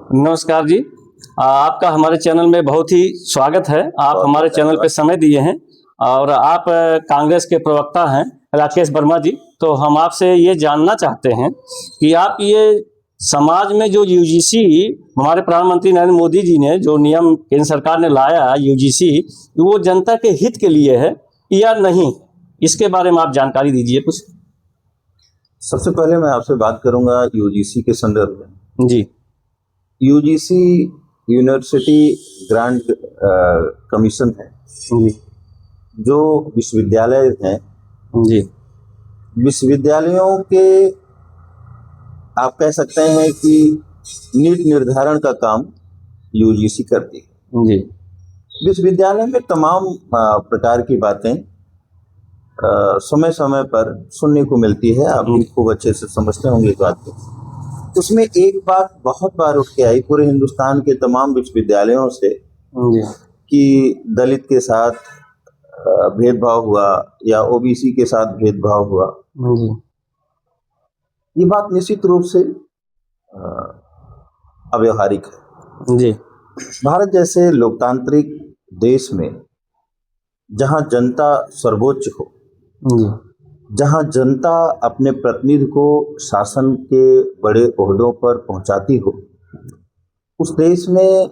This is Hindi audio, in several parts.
नमस्कार जी। आपका हमारे चैनल में बहुत ही स्वागत है। आप हमारे चैनल पे समय दिए हैं और आप कांग्रेस के प्रवक्ता हैं राकेश वर्मा जी। तो हम आपसे ये जानना चाहते हैं कि आप ये समाज में जो यूजीसी हमारे प्रधानमंत्री नरेंद्र मोदी जी ने जो नियम केंद्र सरकार ने लाया यूजीसी, वो जनता के हित के लिए है या नहीं, इसके बारे में आप जानकारी दीजिए कुछ। सबसे पहले मैं आपसे बात करूंगा यूजीसी के संदर्भ में। जी। यूजीसी यूनिवर्सिटी ग्रांट कमीशन है जी। जो विश्वविद्यालय हैं। जी। विश्वविद्यालयों के आप कह सकते हैं कि नीति निर्धारण का काम यूजीसी करती है। जी। विश्वविद्यालय में तमाम प्रकार की बातें समय समय पर सुनने को मिलती है। आप भी खूब अच्छे से समझते होंगे इस बात को। उसमें एक बात बहुत बार उठ के आई पूरे हिंदुस्तान के तमाम विश्वविद्यालयों से कि दलित के साथ भेदभाव हुआ या ओबीसी के साथ भेदभाव हुआ। ये बात निश्चित रूप से अव्यावहारिक है। जी। भारत जैसे लोकतांत्रिक देश में जहां जनता सर्वोच्च हो, जहां जनता अपने प्रतिनिधि को शासन के बड़े ओहदों पर पहुंचाती हो, उस देश में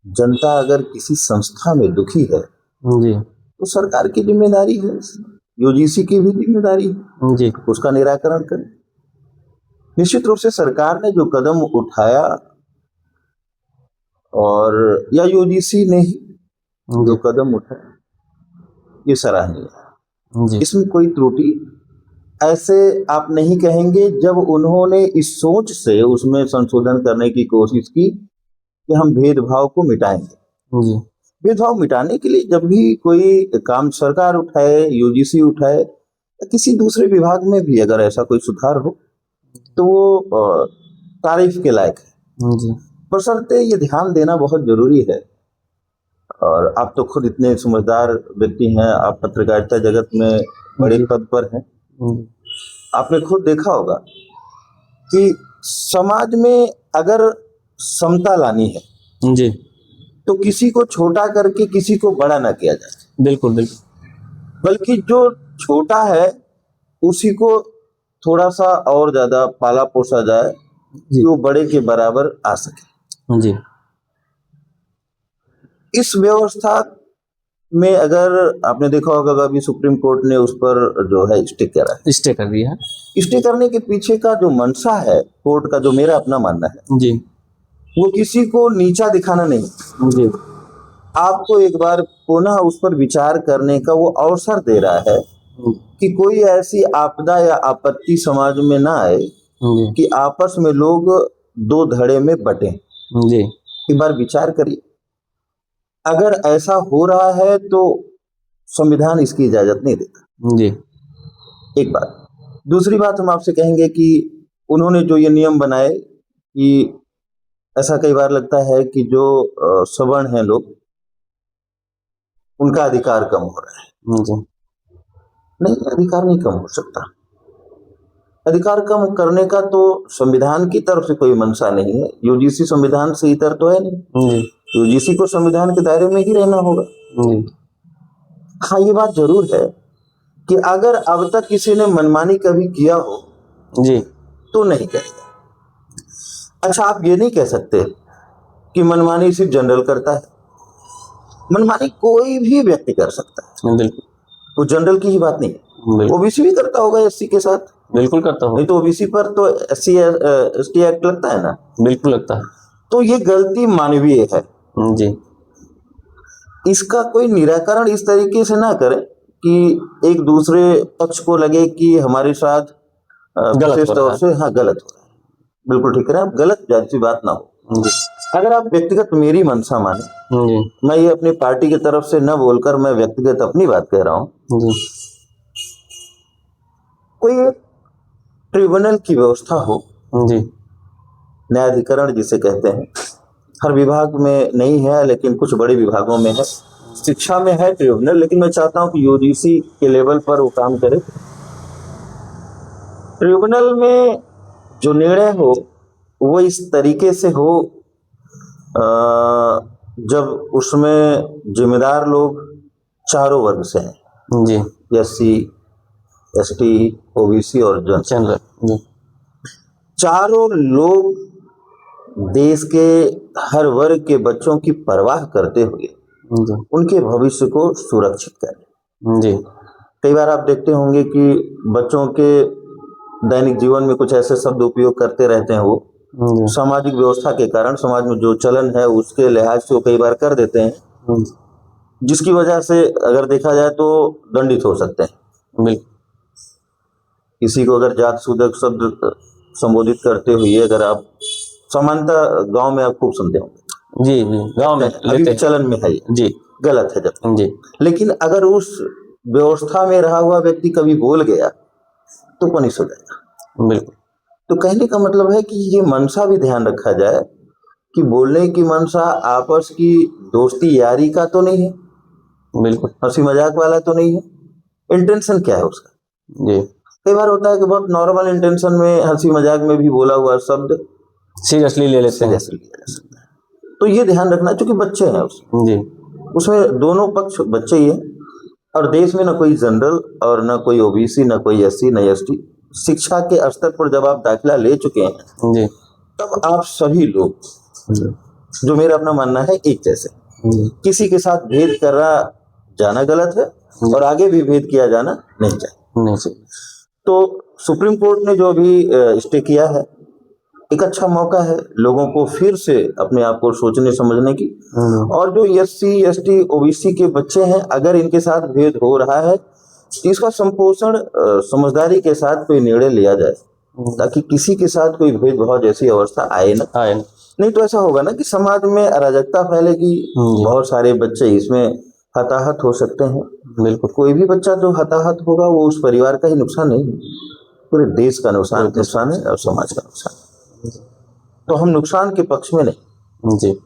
जनता अगर किसी संस्था में दुखी है जी। तो सरकार की जिम्मेदारी है, यूजीसी की भी जिम्मेदारी है जी। उसका निराकरण करें। निश्चित रूप से सरकार ने जो कदम उठाया और या यूजीसी ने ही जो कदम उठाया, ये सराहनीय है। इसमें कोई त्रुटि ऐसे आप नहीं कहेंगे जब उन्होंने इस सोच से उसमें संशोधन करने की कोशिश की कि हम भेदभाव को मिटाएंगे। भेदभाव मिटाने के लिए जब भी कोई काम सरकार उठाए, यूजीसी उठाए, किसी दूसरे विभाग में भी अगर ऐसा कोई सुधार हो तो वो तारीफ के लायक है। बशर्ते ये ध्यान देना बहुत जरूरी है। और आप तो खुद इतने समझदार व्यक्ति हैं, आप पत्रकारिता जगत में बड़े पद पर हैं। आपने खुद देखा होगा कि समाज में अगर समता लानी है जी, तो किसी को छोटा करके किसी को बड़ा ना किया जाए। बिल्कुल बिल्कुल। बल्कि जो छोटा है उसी को थोड़ा सा और ज्यादा पाला पोसा जाए कि वो बड़े के बराबर आ सके। जी। इस व्यवस्था में अगर आपने देखा होगा अभी सुप्रीम कोर्ट ने उस पर जो है स्टे कर दिया। स्टे करने के पीछे का जो मंशा है कोर्ट का, जो मेरा अपना मानना है जी, वो किसी को नीचा दिखाना नहीं जी, आपको एक बार पुनः उस पर विचार करने का वो अवसर दे रहा है कि कोई ऐसी आपदा या आपत्ति समाज में ना आए कि आपस में लोग दो धड़े में बटे। जी। एक बार विचार करिए, अगर ऐसा हो रहा है तो संविधान इसकी इजाजत नहीं देता। जी। एक बात। दूसरी बात हम आपसे कहेंगे कि उन्होंने जो ये नियम बनाए कि ऐसा कई बार लगता है कि जो सवर्ण हैं लोग, उनका अधिकार कम हो रहा है। नहीं, अधिकार नहीं कम हो सकता। अधिकार कम करने का तो संविधान की तरफ से कोई मंशा नहीं है। यूजीसी संविधान से इतर तो है नहीं। यूजीसी को संविधान के दायरे में ही रहना होगा। हाँ, ये बात जरूर है कि अगर अब तक किसी ने मनमानी कभी किया हो जी, तो नहीं करेगा। अच्छा, आप ये नहीं कह सकते कि मनमानी सिर्फ जनरल करता है। मनमानी कोई भी व्यक्ति कर सकता है, बिल्कुल। वो जनरल की ही बात नहीं है। ओबीसी भी करता होगा एससी के साथ, बिल्कुल करता होगा। नहीं तो ओबीसी पर तो एससी एसटी एक्ट लगता है ना। बिल्कुल लगता है। तो ये गलती मानवीय है जी। इसका कोई निराकरण इस तरीके से ना करें कि एक दूसरे पक्ष को लगे कि हमारे साथ विशेष तौर से हाँ गलत हो रहा है। बिल्कुल ठीक है, आप गलत जैसी बात ना हो। अगर आप व्यक्तिगत मेरी मंशा माने, मैं ये अपनी पार्टी की तरफ से न बोलकर मैं व्यक्तिगत अपनी बात कह रहा हूँ, कोई एक ट्रिब्यूनल की व्यवस्था हो, न्यायाधिकरण जिसे कहते हैं, हर विभाग में नहीं है लेकिन कुछ बड़े विभागों में है। शिक्षा में है ट्रिब्यूनल, लेकिन मैं चाहता हूं कि यूजीसी के लेवल पर वो काम करे। ट्रिब्यूनल में जो निर्णय हो वो इस तरीके से हो जब उसमें जिम्मेदार लोग चारों वर्ग से हैं, जी एससी, एसटी, ओबीसी और जनरल। जी चारों लोग देश के हर वर्ग के बच्चों की परवाह करते हुए जी उनके भविष्य को सुरक्षित करें। जी कई बार आप देखते होंगे कि बच्चों के दैनिक जीवन में कुछ ऐसे शब्द उपयोग करते रहते हैं, वो जी सामाजिक व्यवस्था के कारण, समाज में जो चलन है उसके लिहाज से वो कई बार कर देते हैं, जिसकी वजह से अगर देखा जाए तो दंडित हो सकते हैं। बिल्कुल किसी को अगर जात सूचक शब्द संबोधित करते हुए अगर आप, सामान्यतः गांव में आप खूब सुनते होंगे, जी जी गांव में अभी लेते भी हैं। चलन में है, ये जी गलत है जब। जी लेकिन अगर उस व्यवस्था में रहा हुआ व्यक्ति कभी बोल गया तो पनिश हो जाएगा। बिल्कुल तो कहने का मतलब है कि ये मंशा भी ध्यान रखा जाए कि बोलने की मंशा आपस की दोस्ती यारी का तो नहीं है, बिल्कुल हंसी मजाक वाला तो नहीं है। इंटेंशन क्या है उसका? जी कई बार होता है कि बहुत नॉर्मल इंटेंशन में हंसी मजाक में भी बोला हुआ शब्द सीरियसली ले लेते हैं। सीरियसली लिया जा सकता है। तो ये ध्यान रखना, क्योंकि बच्चे हैं जी उसमें दोनों पक्ष बच्चे ही हैं, और देश में ना कोई जनरल और ना कोई ओबीसी, ना कोई एससी, ना एसटी। शिक्षा के स्तर पर जब आप दाखिला ले चुके हैं जी तब आप सभी लोग, जो मेरा अपना मानना है, एक जैसे। किसी के साथ भेद कर रहा जाना गलत है और आगे भी भेद किया जाना नहीं चाहिए। नहीं चाहिए। तो सुप्रीम कोर्ट ने जो अभी स्टे किया है, एक अच्छा मौका है लोगों को फिर से अपने आप को सोचने समझने की। और जो एससी, एसटी, ओबीसी के बच्चे हैं, अगर इनके साथ भेद हो रहा है तो इसका संपोषण समझदारी के साथ कोई निर्णय लिया जाए, ताकि किसी के साथ कोई भेदभाव जैसी अवस्था आए ना। नहीं तो ऐसा होगा ना कि समाज में अराजकता फैलेगी, बहुत सारे बच्चे इसमें हताहत हो सकते हैं। बिल्कुल, कोई भी बच्चा जो हताहत होगा वो उस परिवार का ही नुकसान नहीं, पूरे देश का नुकसान है और समाज का नुकसान है। तो हम नुकसान के पक्ष में नहीं जी।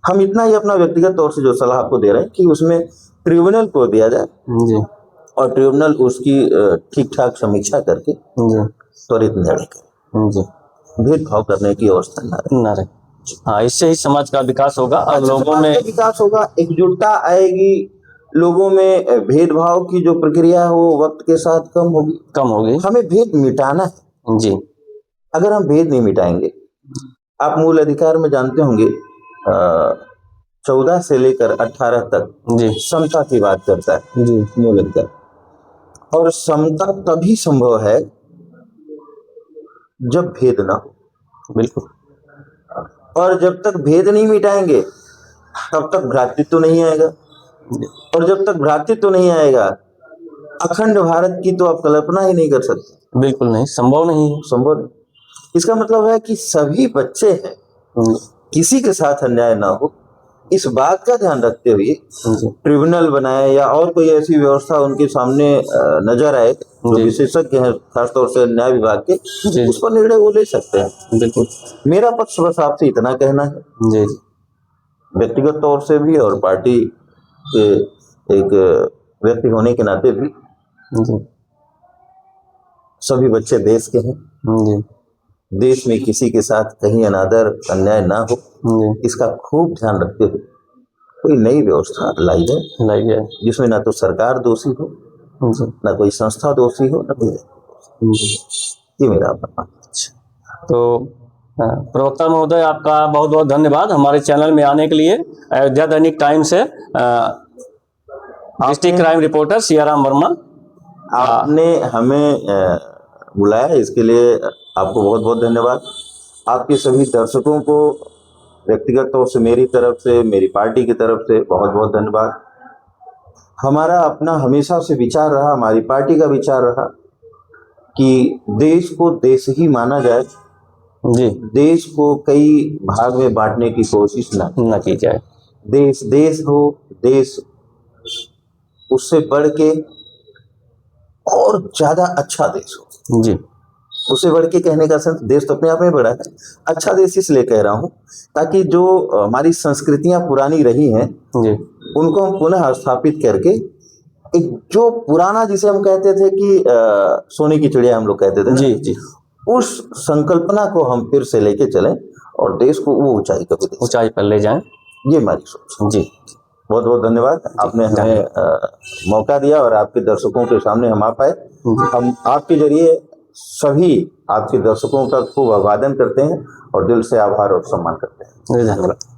हम इतना ही अपना व्यक्तिगत तौर से जो सलाह आपको दे रहे हैं कि उसमें ट्रिब्यूनल को दिया जाए जी, और ट्रिब्यूनल उसकी ठीक ठाक समीक्षा करके त्वरित निर्णय करे जी, भेदभाव करने की अवस्था न रहे। हाँ, इससे ही समाज का विकास होगा और लोगों में विकास होगा, एकजुटता आएगी, लोगों में भेदभाव की जो प्रक्रिया है वो वक्त के साथ कम होगी। हमें भेद मिटाना है जी। अगर हम भेद नहीं मिटाएंगे, आप मूल अधिकार में जानते होंगे 14 से लेकर 18 तक जी समता की बात करता है जी मूल अधिकार, और समता तभी संभव है जब भेद ना हो। बिल्कुल, और जब तक भेद नहीं मिटाएंगे तब तक भ्रातृत्व नहीं आएगा, और जब तक भ्रातृत्व नहीं आएगा अखंड भारत की तो आप कल्पना ही नहीं कर सकते। बिल्कुल नहीं, संभव नहीं है, संभव नहीं। इसका मतलब है कि सभी बच्चे हैं, किसी के साथ अन्याय ना हो, इस बात का ध्यान रखते हुए ट्रिब्यूनल बनाए या और कोई ऐसी व्यवस्था उनके सामने नजर आए जो विशेषज्ञ हैं, खासतौर से न्याय विभाग के, उस पर निर्णय वो ले सकते हैं। बिल्कुल, मेरा पक्ष बस आपसे इतना कहना है जी, व्यक्तिगत तौर से भी और पार्टी के एक व्यक्ति होने के नाते भी जी। सभी बच्चे देश के हैं जी। देश में किसी के साथ कहीं अनादर अन्याय ना हो, इसका खूब ध्यान रखते हुए कोई नई व्यवस्था लाई जाए जिसमें ना तो सरकार दोषी हो, ना कोई संस्था दोषी हो, ना कोई। ये मेरा अपना। तो प्रवक्ता महोदय, आपका बहुत बहुत धन्यवाद हमारे चैनल में आने के लिए। अयोध्या दैनिक टाइम से district crime reporter Siyaram Verma, आपने हमें बुलाया, इसके लिए आपको बहुत बहुत धन्यवाद। आपके सभी दर्शकों को व्यक्तिगत तौर से मेरी तरफ से, मेरी पार्टी की तरफ से बहुत बहुत धन्यवाद। हमारा अपना हमेशा से विचार रहा, हमारी पार्टी का विचार रहा कि देश को देश ही माना जाए जी, देश को कई भाग में बांटने की कोशिश न की जाए। देश देश हो, देश उससे बढ़ के और ज्यादा अच्छा देश हो जी। उससे बढ़ के कहने का सेंस, देश तो अपने आप में बड़ा है, अच्छा देश इसलिए कह रहा हूँ ताकि जो हमारी संस्कृतियां पुरानी रही हैं जी, उनको हम पुनः स्थापित करके एक जो पुराना, जिसे हम कहते थे कि सोने की चिड़िया हम लोग कहते थे जी जी, उस संकल्पना को हम फिर से लेके चलें और देश को वो ऊंचाई कभी दे ऊंचाई पर ले जाएं। ये हमारी सोच। जी बहुत बहुत धन्यवाद, आपने हमें मौका दिया और आपके दर्शकों के सामने हम आ पाए। हम आपके जरिए सभी आपके दर्शकों का खूब अभिवादन करते हैं और दिल से आभार और सम्मान करते हैं। धन्यवाद।